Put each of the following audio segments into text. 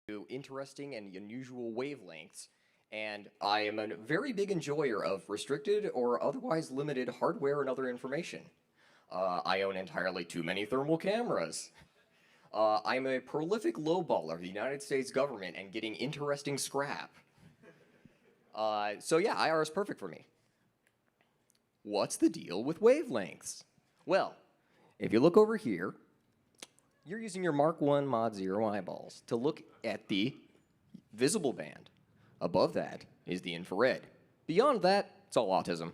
Interesting and unusual wavelengths, and I am a very big enjoyer of restricted or otherwise limited hardware and other information. I own entirely too many thermal cameras. I'm a prolific lowballer of the United States government and getting interesting scrap. So yeah, IR is perfect for me. What's the deal with wavelengths? Well, if you look over here, you're using your Mark I Mod 0 eyeballs to look at the visible band. Above that is the infrared. Beyond that, it's all autism.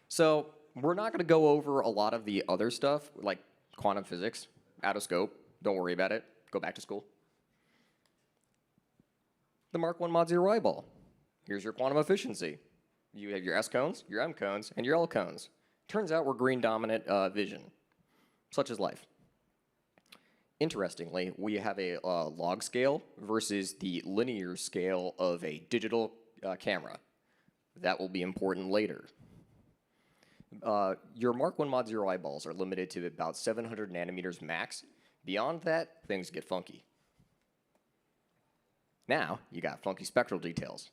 So we're not going to go over a lot of the other stuff, like quantum physics, out of scope. Don't worry about it. Go back to school. The Mark I Mod 0 eyeball. Here's your quantum efficiency. You have your S cones, your M cones, and your L cones. Turns out we're green dominant vision. Such is life. Interestingly, we have a log scale versus the linear scale of a digital camera. That will be important later. Your Mark I Mod 0 eyeballs are limited to about 700 nanometers max. Beyond that, things get funky. Now, you got funky spectral details.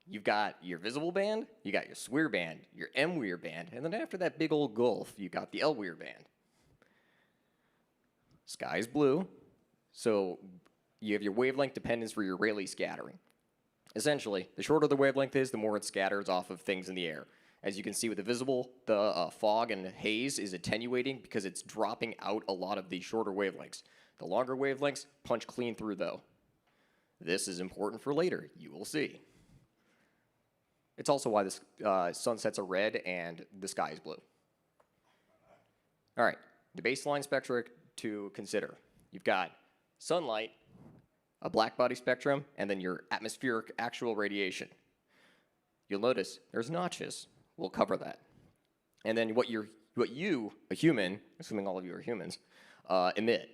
You've got your visible band, you got your SWIR band, your MWIR band, and then after that big old gulf, you got the LWIR band. Sky's blue, so you have your wavelength dependence for your Rayleigh scattering. Essentially, the shorter the wavelength is, the more it scatters off of things in the air. As you can see with the visible, the fog and haze is attenuating because it's dropping out a lot of the shorter wavelengths. The longer wavelengths punch clean through though. This is important for later, you will see. It's also why the sunsets are red and the sky is blue. All right, the baseline spectra to consider. You've got sunlight, a black body spectrum, and then your atmospheric actual radiation. You'll notice there's notches. We'll cover that. And then what you, a human, assuming all of you are humans, emit.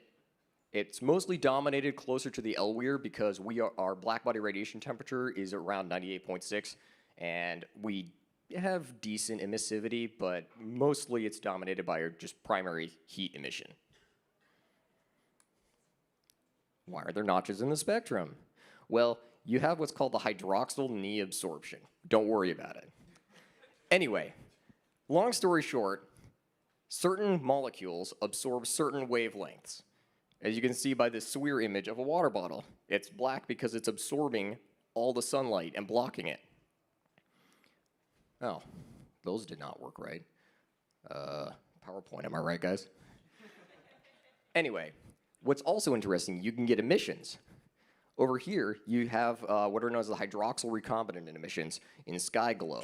It's mostly dominated closer to the LWIR because our black body radiation temperature is around 98.6. And we have decent emissivity, but mostly it's dominated by just primary heat emission. Why are there notches in the spectrum? Well, you have what's called the hydroxyl knee absorption. Don't worry about it. Anyway, long story short, certain molecules absorb certain wavelengths. As you can see by this SWIR image of a water bottle, it's black because it's absorbing all the sunlight and blocking it. Oh, those did not work right. PowerPoint, am I right, guys? Anyway, what's also interesting, you can get emissions. Over here, you have what are known as the hydroxyl recombinant emissions in sky glow.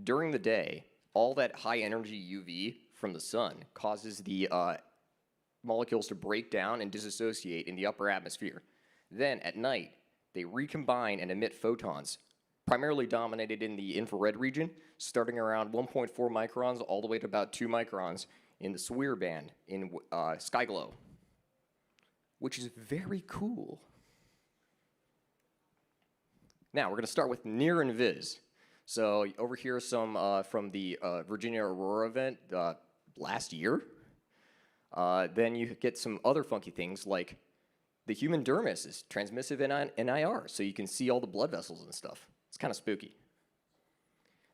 During the day, all that high energy UV from the sun causes the molecules to break down and dissociate in the upper atmosphere. Then, at night, they recombine and emit photons, primarily dominated in the infrared region, starting around 1.4 microns all the way to about 2 microns in the SWIR band in sky glow, which is very cool. Now, we're going to start with near and vis. So over here are some from the Virginia Aurora event last year. Then you get some other funky things like the human dermis is transmissive in IR, so you can see all the blood vessels and stuff. It's kind of spooky.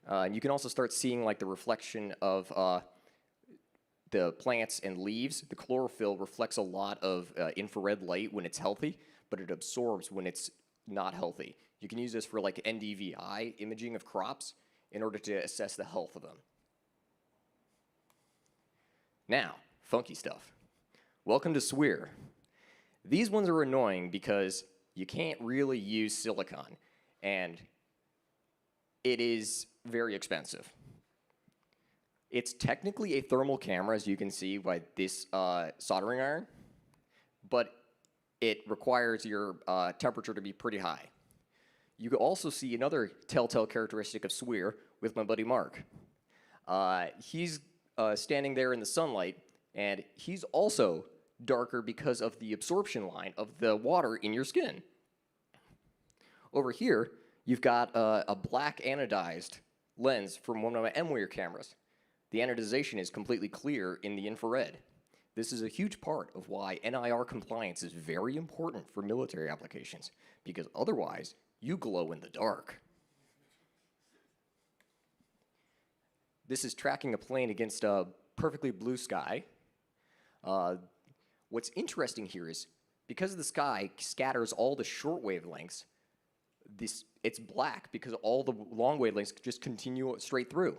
And you can also start seeing like the reflection of the plants and leaves. The chlorophyll reflects a lot of infrared light when it's healthy, but it absorbs when it's not healthy. You can use this for like NDVI imaging of crops in order to assess the health of them. Now, funky stuff. Welcome to SWIR. These ones are annoying because you can't really use silicon, and it is very expensive. It's technically a thermal camera, as you can see by this soldering iron, but it requires your temperature to be pretty high. You can also see another telltale characteristic of SWIR with my buddy Mark. He's standing there in the sunlight, and he's also darker because of the absorption line of the water in your skin. Over here, you've got a black anodized lens from one of my MWIR cameras. The anodization is completely clear in the infrared. This is a huge part of why NIR compliance is very important for military applications, because otherwise, you glow in the dark. This is tracking a plane against a perfectly blue sky. What's interesting here is, because the sky scatters all the short wavelengths, it's black because all the long wavelengths just continue straight through.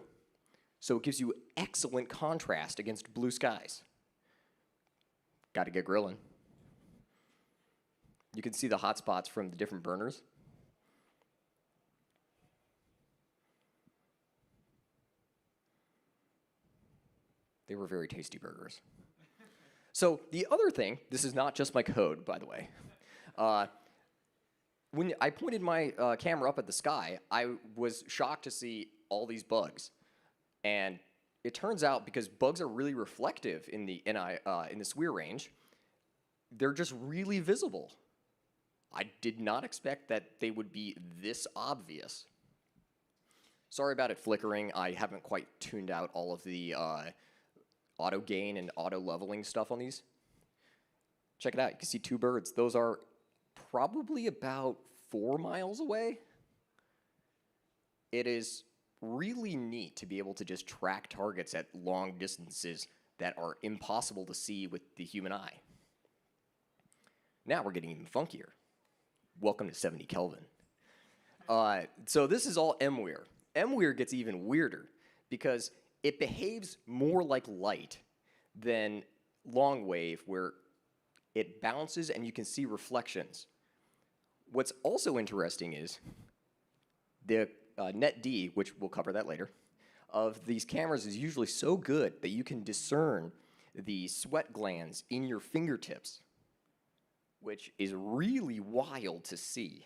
So it gives you excellent contrast against blue skies. Got to get grilling. You can see the hot spots from the different burners. They were very tasty burgers. So the other thing, this is not just my code, by the way. When I pointed my camera up at the sky, I was shocked to see all these bugs. And it turns out, because bugs are really reflective in the SWIR range, they're just really visible. I did not expect that they would be this obvious. Sorry about it flickering. I haven't quite tuned out all of the auto gain and auto leveling stuff on these. Check it out. You can see two birds. Those are probably about 4 miles away. It is really neat to be able to just track targets at long distances that are impossible to see with the human eye. Now we're getting even funkier. Welcome to 70 Kelvin. So this is all MWIR. MWIR gets even weirder because it behaves more like light than long wave, where it bounces and you can see reflections. What's also interesting is the net D, which we'll cover that later, of these cameras is usually so good that you can discern the sweat glands in your fingertips, which is really wild to see.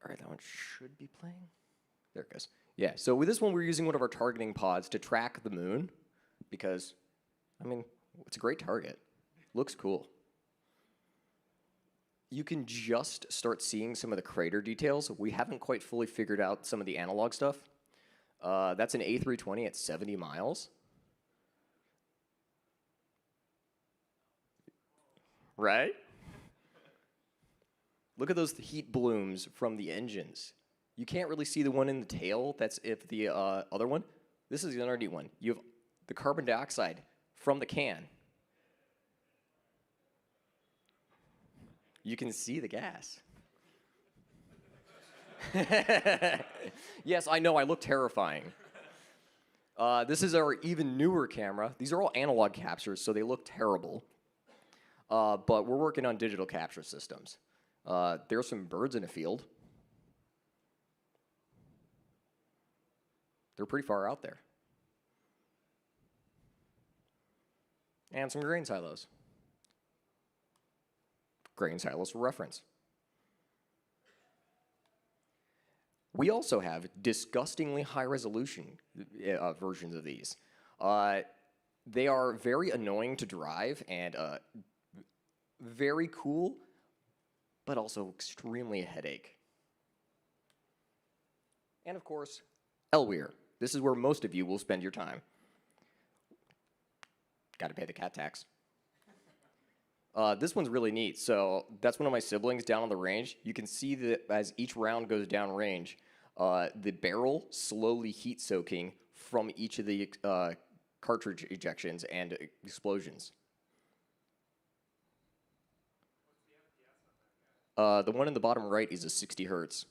All right, that one should be playing. There it goes. Yeah, so with this one, we're using one of our targeting pods to track the moon because, I mean, it's a great target. Looks cool. You can just start seeing some of the crater details. We haven't quite fully figured out some of the analog stuff. That's an A320 at 70 miles. Right? Look at those heat blooms from the engines. You can't really see the one in the tail. That's if the other one. This is the other neat one. You have the carbon dioxide from the can. You can see the gas. Yes, I know, I look terrifying. This is our even newer camera. These are all analog captures, so they look terrible. But we're working on digital capture systems. There's some birds in a field. They're pretty far out there. And some grain silos. Grain silos for reference. We also have disgustingly high resolution versions of these. They are very annoying to drive and very cool, but also extremely a headache. And of course, LWIR. This is where most of you will spend your time. Got to pay the cat tax. This one's really neat. So that's one of my siblings down on the range. You can see that as each round goes down range, the barrel slowly heat soaking from each of the cartridge ejections and explosions. The one in the bottom right is a 60 hertz.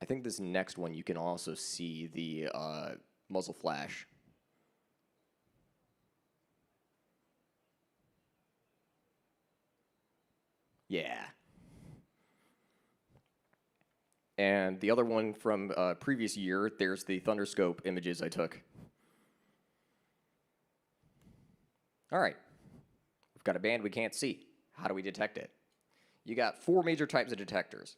I think this next one you can also see the muzzle flash. Yeah. And the other one from previous year, there's the thunderscope images I took. All right. We've got a band we can't see. How do we detect it? You got 4 major types of detectors.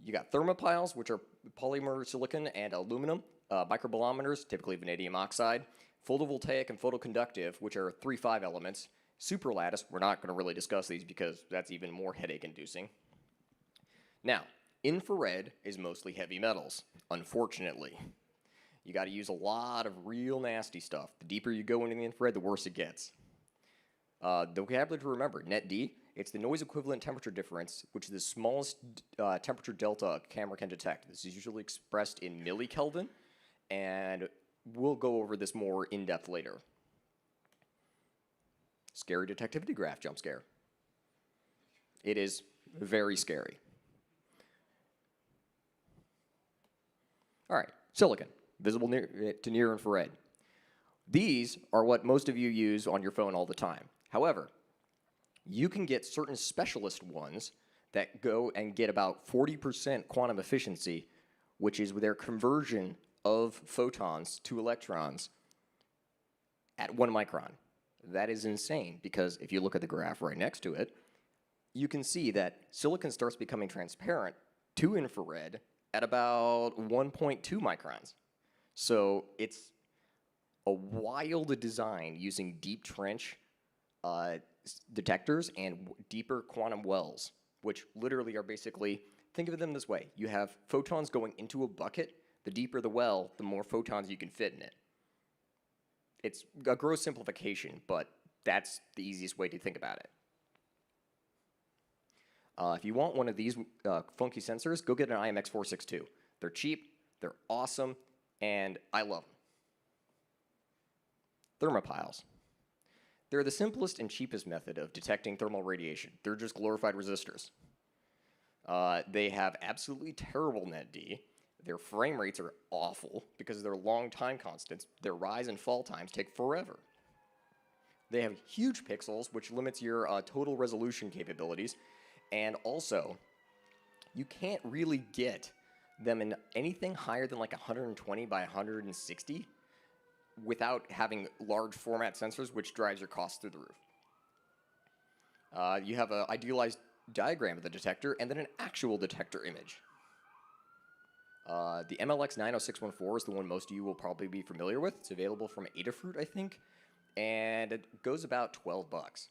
You got thermopiles, which are polymer silicon and aluminum. Microbolometers, typically vanadium oxide. Photovoltaic and photoconductive, which are 3-5 elements. Superlattice, we're not going to really discuss these because that's even more headache-inducing. Now, Infrared is mostly heavy metals, unfortunately. You got to use a lot of real nasty stuff. The deeper you go into the infrared, the worse it gets. The vocabulary to remember, net D, it's the noise equivalent temperature difference, which is the smallest temperature delta a camera can detect. This is usually expressed in millikelvin, and we'll go over this more in depth later. Scary detectivity graph jump scare. It is very scary. All right, silicon, visible to near infrared. These are what most of you use on your phone all the time. However, you can get certain specialist ones that go and get about 40% quantum efficiency, which is their conversion of photons to electrons at 1 micron. That is insane, because if you look at the graph right next to it, you can see that silicon starts becoming transparent to infrared at about 1.2 microns. So it's a wild design using deep trench detectors and deeper quantum wells, which literally are basically, think of them this way. You have photons going into a bucket. The deeper the well, the more photons you can fit in it. It's a gross simplification, but that's the easiest way to think about it. If you want one of these funky sensors, go get an IMX462. They're cheap, they're awesome, and I love them. Thermopiles. They're the simplest and cheapest method of detecting thermal radiation. They're just glorified resistors. They have absolutely terrible net D. Their frame rates are awful because they're long time constants. Their rise and fall times take forever. They have huge pixels, which limits your total resolution capabilities. And also, you can't really get them in anything higher than like 120 by 160 without having large format sensors, which drives your costs through the roof. You have an idealized diagram of the detector and then an actual detector image. The MLX 90614 is the one most of you will probably be familiar with. It's available from Adafruit, I think, and it goes about 12 bucks.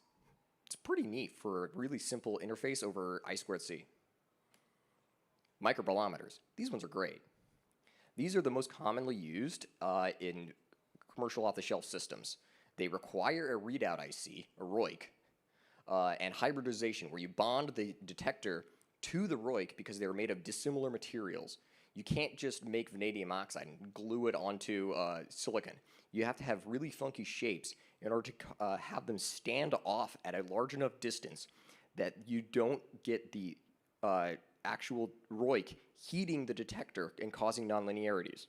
It's pretty neat for a really simple interface over I2C. Microbolometers. These ones are great. These are the most commonly used in commercial off-the-shelf systems. They require a readout IC, a ROIC, and hybridization, where you bond the detector to the ROIC because they're made of dissimilar materials. You can't just make vanadium oxide and glue it onto silicon. You have to have really funky shapes in order to have them stand off at a large enough distance that you don't get the actual ROIC heating the detector and causing nonlinearities.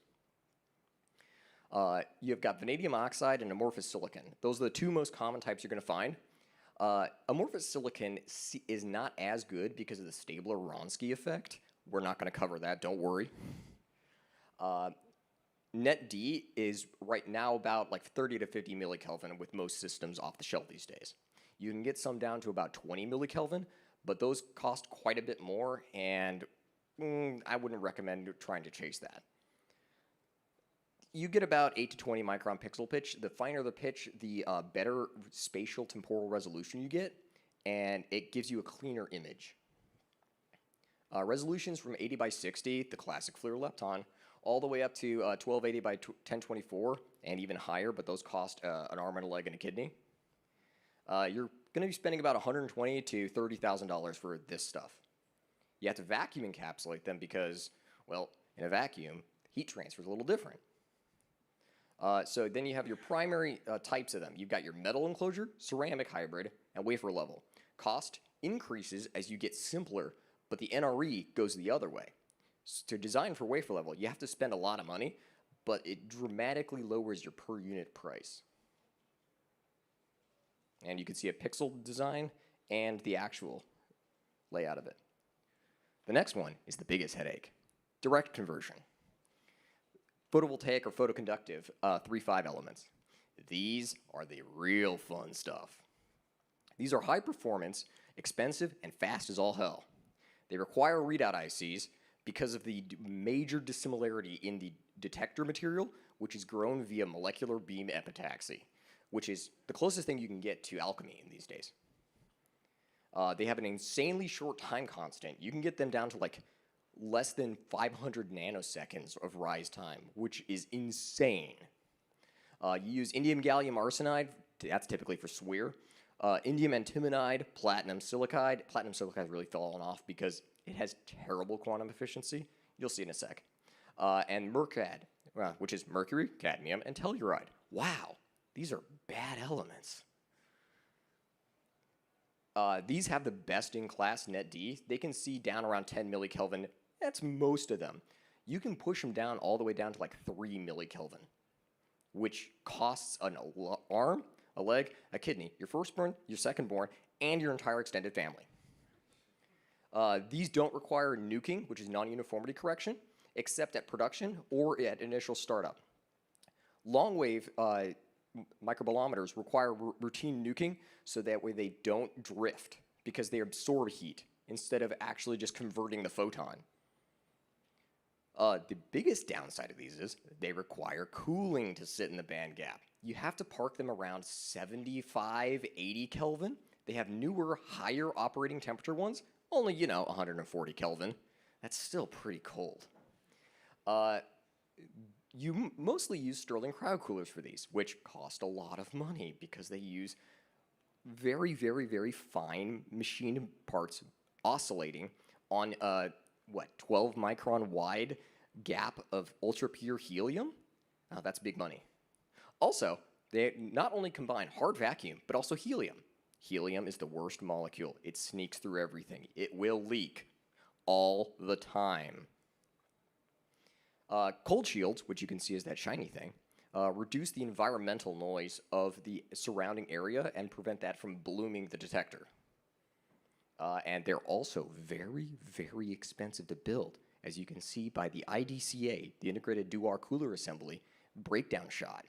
You've got vanadium oxide and amorphous silicon. Those are the two most common types you're going to find. Amorphous silicon is not as good because of the Stabler-Wronski effect. We're not going to cover that, don't worry. Net D is right now about like 30 to 50 millikelvin with most systems off the shelf these days. You can get some down to about 20 millikelvin, but those cost quite a bit more, and I wouldn't recommend trying to chase that. You get about 8 to 20 micron pixel pitch. The finer the pitch, the better spatial temporal resolution you get, and it gives you a cleaner image. Resolutions from 80 by 60, the classic FLIR lepton, all the way up to 1280 by 1024, and even higher, but those cost an arm and a leg and a kidney. You're going to be spending about $120,000 to $30,000 for this stuff. You have to vacuum encapsulate them because, well, in a vacuum, heat transfer is a little different. So then you have your primary types of them. You've got your metal enclosure, ceramic hybrid, and wafer level. Cost increases as you get simpler, but the NRE goes the other way. So to design for wafer level, you have to spend a lot of money, but it dramatically lowers your per unit price. And you can see a pixel design and the actual layout of it. The next one is the biggest headache, direct conversion. Photovoltaic or photoconductive 3-5 elements. These are the real fun stuff. These are high performance, expensive, and fast as all hell. They require readout ICs because of the major dissimilarity in the detector material, which is grown via molecular beam epitaxy, which is the closest thing you can get to alchemy in these days. They have an insanely short time constant. You can get them down to like less than 500 nanoseconds of rise time, which is insane. You use indium gallium arsenide, that's typically for SWIR. Indium antimonide, platinum silicide. Platinum silicide has really fallen off because it has terrible quantum efficiency. You'll see in a sec. And mercad, which is mercury, cadmium, and telluride. Wow, these are bad elements. These have the best-in-class net D. They can see down around 10 millikelvin. That's most of them. You can push them down all the way down to like 3 millikelvin, which costs an arm, a leg, a kidney, your firstborn, your secondborn, and your entire extended family. These don't require nuking, which is non-uniformity correction, except at production or at initial startup. Long-wave microbolometers require routine nuking so that way they don't drift because they absorb heat instead of actually just converting the photon. The biggest downside of these is they require cooling to sit in the band gap. You have to park them around 75, 80 Kelvin. They have newer, higher operating temperature ones, only, 140 Kelvin. That's still pretty cold. You mostly use Stirling cryo coolers for these, which cost a lot of money because they use very, very, very fine machine parts oscillating on 12 micron wide gap of ultra pure helium. Oh, that's big money. Also, they not only combine hard vacuum, but also helium. Helium is the worst molecule. It sneaks through everything. It will leak all the time. Cold shields, which you can see as that shiny thing, reduce the environmental noise of the surrounding area and prevent that from blooming the detector. And they're also very, very expensive to build, as you can see by the IDCA, the Integrated Dewar Cooler Assembly, breakdown shot.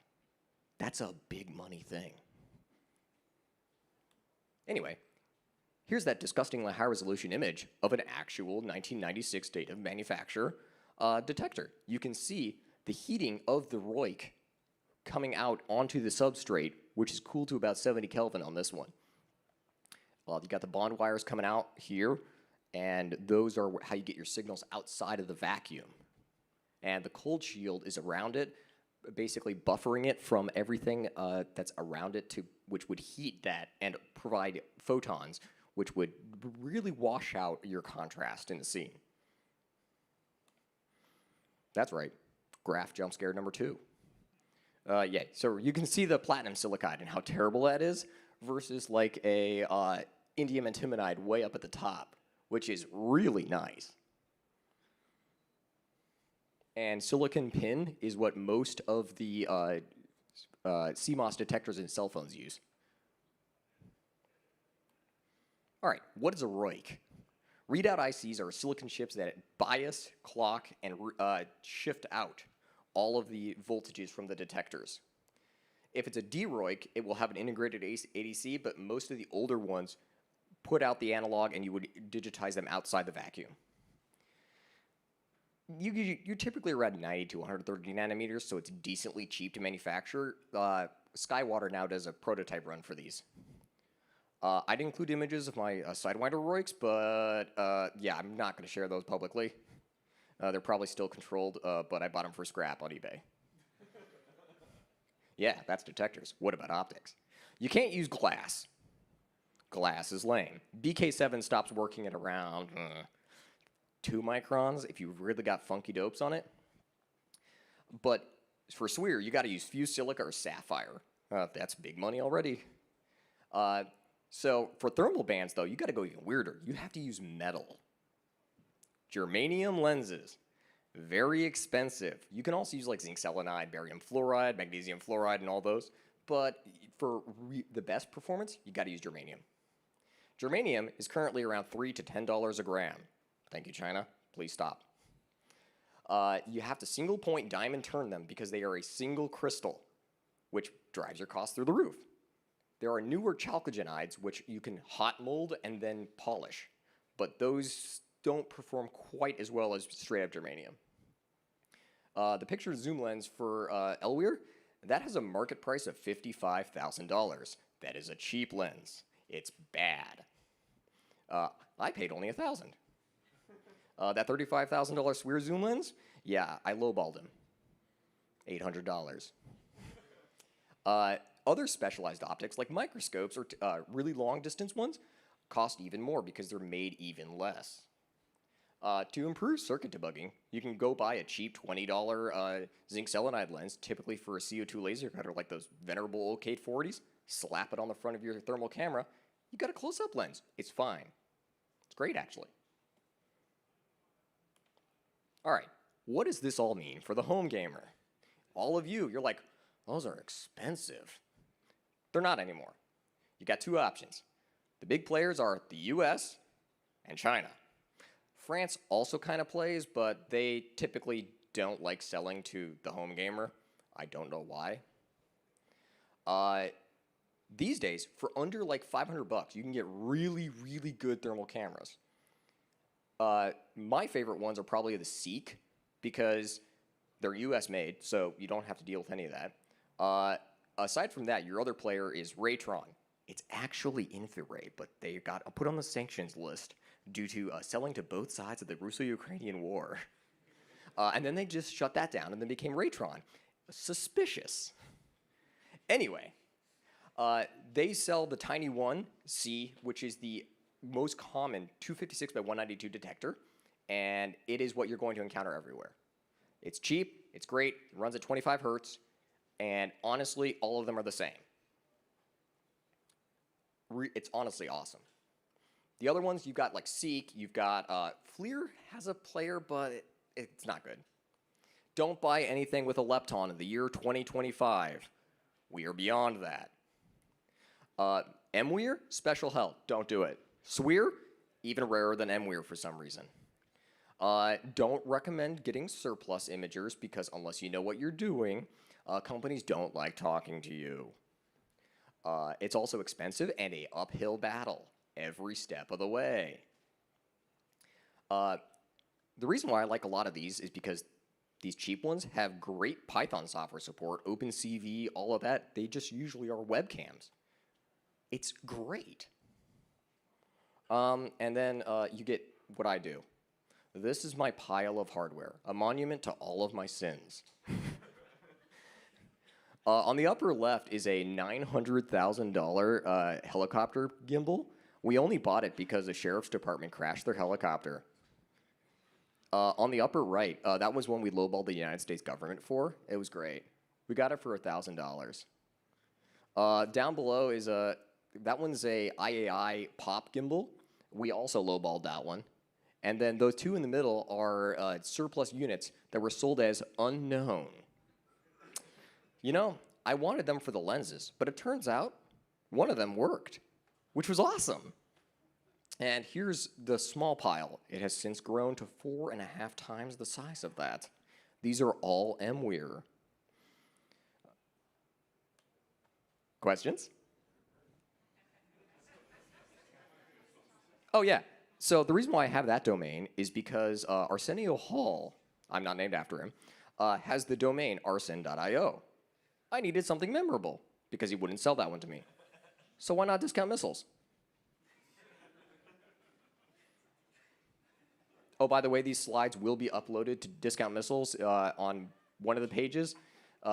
That's a big money thing. Anyway, here's that disgustingly high-resolution image of an actual 1996 date of manufacture detector. You can see the heating of the ROIC coming out onto the substrate, which is cooled to about 70 Kelvin on this one. You got the bond wires coming out here, and those are how you get your signals outside of the vacuum. And the cold shield is around it, basically buffering it from everything that's around it, which would heat that and provide photons, which would really wash out your contrast in the scene. That's right, graph jump scare number 2. Yeah, so you can see the platinum silicide and how terrible that is versus like a indium antimonide way up at the top, which is really nice. And silicon pin is what most of the CMOS detectors in cell phones use. All right, what is a ROIC? Readout ICs are silicon chips that bias, clock, and shift out all of the voltages from the detectors. If it's a DROIC, it will have an integrated ADC, but most of the older ones put out the analog and you would digitize them outside the vacuum. You're typically around 90 to 130 nanometers, so it's decently cheap to manufacture. Skywater now does a prototype run for these. I'd include images of my Sidewinder ROICs, but yeah, I'm not going to share those publicly. They're probably still controlled, but I bought them for scrap on eBay. Yeah, that's detectors. What about optics? You can't use glass. Glass is lame. BK7 stops working at around 2 microns if you've really got funky dopes on it. But for SWIR, you got to use fused silica or sapphire. That's big money already. So for thermal bands, though, you got to go even weirder. You have to use metal. Germanium lenses, very expensive. You can also use like zinc selenide, barium fluoride, magnesium fluoride, and all those. But for the best performance, you got to use germanium. Germanium is currently around $3 to $10 a gram. Thank you, China. Please stop. You have to single point diamond turn them because they are a single crystal, which drives your cost through the roof. There are newer chalcogenides, which you can hot mold and then polish, but those don't perform quite as well as straight up germanium. The picture zoom lens for LWIR, that has a market price of $55,000. That is a cheap lens. It's bad. I paid only $1,000. That $35,000 SWIR zoom lens, yeah, I lowballed him. $800. Other specialized optics, like microscopes or really long distance ones, cost even more because they're made even less. To improve circuit debugging, you can go buy a cheap $20 zinc selenide lens, typically for a CO2 laser cutter like those venerable old Kate 40s, slap it on the front of your thermal camera, you got a close-up lens. It's fine. It's great, actually. All right, what does this all mean for the home gamer? All of you, you're like, those are expensive. They're not anymore. You got two options. The big players are the US and China. France also kind of plays, but they typically don't like selling to the home gamer. I don't know why. These days, for under like $500, you can get really, really good thermal cameras. My favorite ones are probably the Seek, because they're US made, so you don't have to deal with any of that. Aside from that, your other player is Raytron. It's actually infrared, but they got put on the sanctions list due to selling to both sides of the Russo-Ukrainian war. And then they just shut that down and then became Raytron. Suspicious. Anyway, they sell the Tiny 1C, which is the most common 256 by 192 detector, and it is what you're going to encounter everywhere. It's cheap, it's great, it runs at 25 hertz, and honestly, all of them are the same. It's honestly awesome. The other ones, you've got like Seek, you've got FLIR has a player, but it's not good. Don't buy anything with a lepton in the year 2025. We are beyond that. MWIR, special hell, don't do it. SWIR, even rarer than MWIR for some reason. Don't recommend getting surplus imagers because unless you know what you're doing, companies don't like talking to you. It's also expensive and an uphill battle every step of the way. The reason why I like a lot of these is because these cheap ones have great Python software support, OpenCV, all of that. They just usually are webcams. It's great. And then you get what I do. This is my pile of hardware, a monument to all of my sins. On the upper left is a $900,000 helicopter gimbal. We only bought it because the sheriff's department crashed their helicopter. On the upper right, that was one we lowballed the United States government for. It was great. We got it for $1,000. Down below is that one's a IAI pop gimbal. We also lowballed that one. And then those two in the middle are surplus units that were sold as unknown. You know, I wanted them for the lenses, but it turns out one of them worked, which was awesome. And here's the small pile. It has since grown to 4.5 times the size of that. These are all MWIR. Questions? Oh, yeah. So the reason why I have that domain is because Arsenio Hall, I'm not named after him, has the domain arsen.io. I needed something memorable because he wouldn't sell that one to me. So why not Discount Missiles? Oh, by the way, these slides will be uploaded to Discount Missiles on one of the pages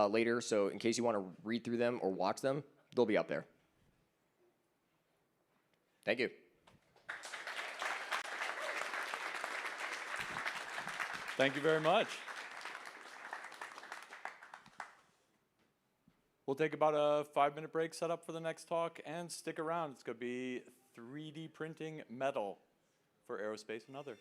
later, so in case you want to read through them or watch them, they'll be up there. Thank you. Thank you very much. We'll take about a 5-minute break set up for the next talk, and stick around. It's going to be 3D printing metal for aerospace and other.